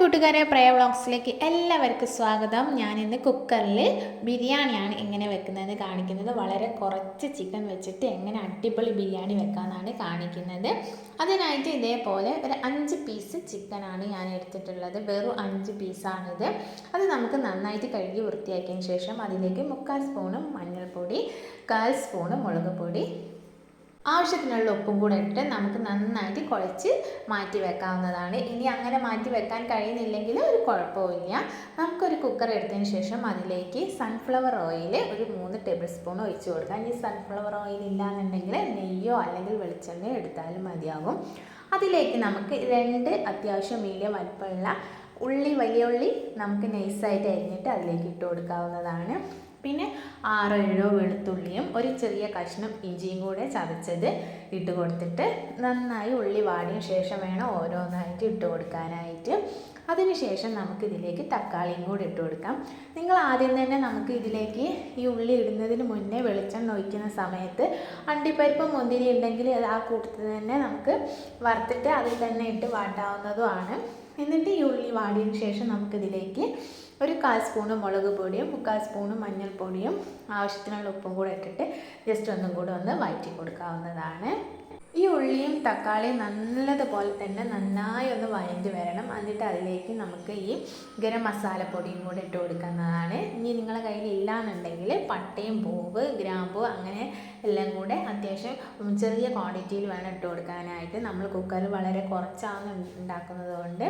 കൂട്ടുകാരെ, പ്രയ വ്ളോഗ്സിലേക്ക് എല്ലാവർക്കും സ്വാഗതം. ഞാനിന്ന് കുക്കറിൽ ബിരിയാണിയാണ് എങ്ങനെ വെക്കുന്നതെന്ന് കാണിക്കുന്നത്. വളരെ കുറച്ച് ചിക്കൻ വെച്ചിട്ട് എങ്ങനെ അടിപൊളി ബിരിയാണി വെക്കാമെന്നാണ് കാണിക്കുന്നത്. അതിനായിട്ട് ഇതേപോലെ ഒരു 5 പീസ് ചിക്കനാണ് ഞാൻ എടുത്തിട്ടുള്ളത്. വെറും 5 പീസാണിത്. അത് നമുക്ക് നന്നായിട്ട് കഴുകി വൃത്തിയാക്കിയതിന് ശേഷം അതിലേക്ക് 3/4 സ്പൂണ് മഞ്ഞൾപ്പൊടി, 1/4 സ്പൂണ് മുളക് പൊടി, ആവശ്യത്തിനുള്ള ഉപ്പും കൂടെ ഇട്ട് നമുക്ക് നന്നായിട്ട് കുഴച്ച് മാറ്റി വെക്കാവുന്നതാണ്. ഇനി അങ്ങനെ മാറ്റി വെക്കാൻ കഴിയുന്നില്ലെങ്കിൽ ഒരു കുഴപ്പമില്ല. നമുക്കൊരു കുക്കർ എടുത്തതിന് ശേഷം അതിലേക്ക് സൺഫ്ലവർ ഓയിൽ ഒരു 3 ടേബിൾ സ്പൂൺ ഒഴിച്ച് കൊടുക്കാം. ഇനി സൺഫ്ലവർ ഓയിൽ ഇല്ലാന്നുണ്ടെങ്കിൽ നെയ്യോ അല്ലെങ്കിൽ വെളിച്ചെണ്ണയോ എടുത്താലും മതിയാകും. അതിലേക്ക് നമുക്ക് 2 അത്യാവശ്യം മീഡിയം വലിപ്പമുള്ള വലിയ ഉള്ളി നമുക്ക് നൈസായിട്ട് അരിഞ്ഞിട്ട് അതിലേക്ക് ഇട്ട് കൊടുക്കാവുന്നതാണ്. പിന്നെ 6-7 വെളുത്തുള്ളിയും ഒരു ചെറിയ കഷ്ണം ഇഞ്ചിയും കൂടെ ചതച്ചത് ഇട്ട് കൊടുത്തിട്ട് നന്നായി ഉള്ളി വാടിയ ശേഷം വേണം ഓരോന്നായിട്ട് ഇട്ട് കൊടുക്കാനായിട്ട്. അതിനുശേഷം നമുക്കിതിലേക്ക് തക്കാളിയും കൂടി ഇട്ട് കൊടുക്കാം. നിങ്ങൾ ആദ്യം തന്നെ നമുക്ക് ഇതിലേക്ക് ഈ ഉള്ളി ഇടുന്നതിന് മുന്നേ വെളിച്ചെണ്ണ ഒഴിക്കുന്ന സമയത്ത് അണ്ടിപ്പരിപ്പ് മുന്തിരി ഉണ്ടെങ്കിൽ ആ കൂട്ടത്തിൽ തന്നെ നമുക്ക് വറുത്തിട്ട് അതിൽ തന്നെ ഇട്ട് വാട്ടാവുന്നതുമാണ്. എന്നിട്ട് ഈ ഉള്ളി വാടിയതിന് ശേഷം നമുക്കിതിലേക്ക് ഒരു 1/4 സ്പൂണ് മുളക് പൊടിയും 3/4 സ്പൂണ് മഞ്ഞൾപ്പൊടിയും ആവശ്യത്തിനുള്ള ഉപ്പും കൂടെ ഇട്ടിട്ട് ജസ്റ്റ് ഒന്നും കൂടെ ഒന്ന് വഴറ്റി കൊടുക്കാവുന്നതാണ്. ഈ ഉള്ളിയും തക്കാളിയും നല്ലതുപോലെ തന്നെ നന്നായി ഒന്ന് വഴറ്റി വരണം. എന്നിട്ട് അതിലേക്ക് നമുക്ക് ഈ ഗരം മസാലപ്പൊടിയും കൂടെ ഇട്ട് കൊടുക്കുന്നതാണ്. ഇനി നിങ്ങളുടെ കയ്യിൽ ഇല്ലാന്നുണ്ടെങ്കിൽ പട്ടയും, പൂവ്, ഗ്രാമ്പൂ അങ്ങനെ എല്ലാം കൂടെ അത്യാവശ്യം ചെറിയ ക്വാണ്ടിറ്റിയിൽ വേണം ഇട്ട് കൊടുക്കാനായിട്ട്. നമ്മൾ കുക്കറിൽ വളരെ കുറച്ചാണ് ഉണ്ടാക്കുന്നത് കൊണ്ട്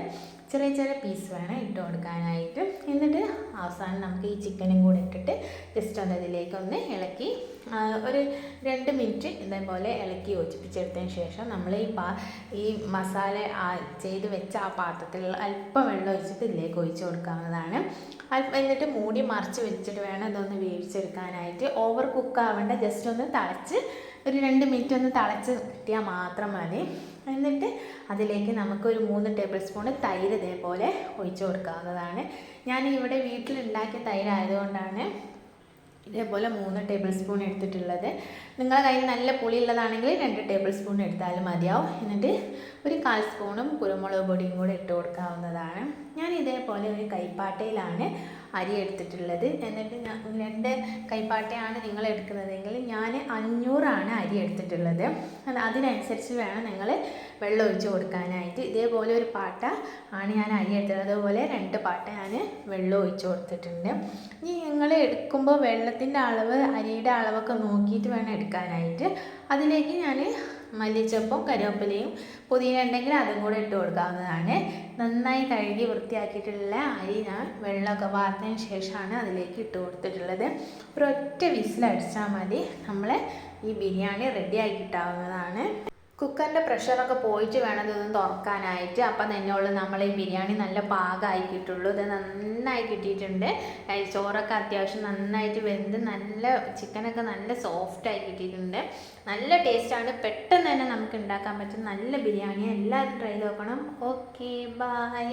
ചെറിയ ചെറിയ പീസ് വേണം ഇട്ട് കൊടുക്കാനായിട്ട്. എന്നിട്ട് അവസാനം നമുക്ക് ഈ ചിക്കനും കൂടെ ഇട്ടിട്ട് ജസ്റ്റ് ഒന്ന് ഇതിലേക്കൊന്ന് ഇളക്കി ഒരു 2 മിനിറ്റ് ഇതേപോലെ ഇളക്കി യോജിപ്പിച്ചെടുത്തതിന് ശേഷം നമ്മൾ ഈ മസാല ചെയ്ത് വെച്ച ആ പാത്രത്തിൽ അല്പം വെള്ളം ഒഴിച്ചിട്ട് ഇതിലേക്ക് ഒഴിച്ച് കൊടുക്കാവുന്നതാണ്. എന്നിട്ട് മൂടി മറിച്ച് വെച്ചിട്ട് വേണം ഇതൊന്ന് വേവിച്ചെടുക്കാനായിട്ട്. ഓവർ കുക്ക് ആവേണ്ട, ജസ്റ്റ് ഒന്ന് തിളച്ച് ഒരു 2 മിനിറ്റ് ഒന്ന് തിളച്ച് കിട്ടിയാൽ മാത്രം മതി. എന്നിട്ട് അതിലേക്ക് നമുക്കൊരു 3 ടേബിൾ സ്പൂണ് തൈര് ഇതേപോലെ ഒഴിച്ച് കൊടുക്കാവുന്നതാണ്. ഞാൻ ഇവിടെ വീട്ടിലുണ്ടാക്കിയ തൈര് ആയതുകൊണ്ടാണ് ഇതേപോലെ 3 ടേബിൾ സ്പൂൺ എടുത്തിട്ടുള്ളത്. നിങ്ങളുടെ കയ്യിൽ നല്ല പുളിയുള്ളതാണെങ്കിൽ 2 ടേബിൾ സ്പൂൺ എടുത്താലും മതിയാവും. എന്നിട്ട് ഒരു 1/4 സ്പൂണും കുരുമുളക് പൊടിയും കൂടെ ഇട്ട് കൊടുക്കാവുന്നതാണ്. ഞാൻ ഇതേപോലെ ഒരു കൈപ്പാട്ടയിലാണ് അരി എടുത്തിട്ടുള്ളത്. എന്നിട്ട് 2 കൈപ്പാട്ടയാണ് നിങ്ങൾ എടുക്കുന്നതെങ്കിൽ ഞാൻ 500 അരി എടുത്തിട്ടുള്ളത്. അതിനനുസരിച്ച് വേണം നിങ്ങൾ വെള്ളം ഒഴിച്ച് കൊടുക്കാനായിട്ട്. ഇതേപോലെ ഒരു പാട്ട ആണ് ഞാൻ അരി എടുത്തത്. അതുപോലെ 2 പാട്ട ഞാൻ വെള്ളം ഒഴിച്ച് കൊടുത്തിട്ടുണ്ട്. ഇനി നിങ്ങൾ എടുക്കുമ്പോൾ വെള്ളത്തിൻ്റെ അളവ് അരിയുടെ അളവൊക്കെ നോക്കിയിട്ട് വേണം എടുക്കാനായിട്ട്. അതിലേക്ക് ഞാൻ മല്ലിച്ചപ്പും കരിവേപ്പിലയും പുതിന ഉണ്ടെങ്കിൽ അതും കൂടെ ഇട്ട് കൊടുക്കാവുന്നതാണ്. നന്നായി കഴുകി വൃത്തിയാക്കിയിട്ടുള്ള അരി ഞാൻ വെള്ളമൊക്കെ വാർത്തതിന് ശേഷമാണ് അതിലേക്ക് ഇട്ട് കൊടുത്തിട്ടുള്ളത്. ഒരൊറ്റ വിസിലടിച്ചാൽ മതി, നമ്മൾ ഈ ബിരിയാണി റെഡിയാക്കി കിട്ടാവുന്നതാണ്. കുക്കറിൻ്റെ പ്രഷറൊക്കെ പോയിട്ട് വേണം ഇതൊന്ന് തുറക്കാനായിട്ട്. അപ്പം തന്നെയുള്ളൂ നമ്മൾ ഈ ബിരിയാണി നല്ല പാകമായി കിട്ടുള്ളൂ. ഇത് നന്നായി കിട്ടിയിട്ടുണ്ട്. ചോറൊക്കെ അത്യാവശ്യം നന്നായിട്ട് വെന്ത് നല്ല ചിക്കനൊക്കെ നല്ല സോഫ്റ്റായി കിട്ടിയിട്ടുണ്ട്. നല്ല ടേസ്റ്റാണ്. പെട്ടെന്ന് തന്നെ നമുക്ക് ഉണ്ടാക്കാൻ പറ്റും നല്ല ബിരിയാണി. എല്ലാവരും ട്രൈ ചെയ്ത് നോക്കണം. Okay, by.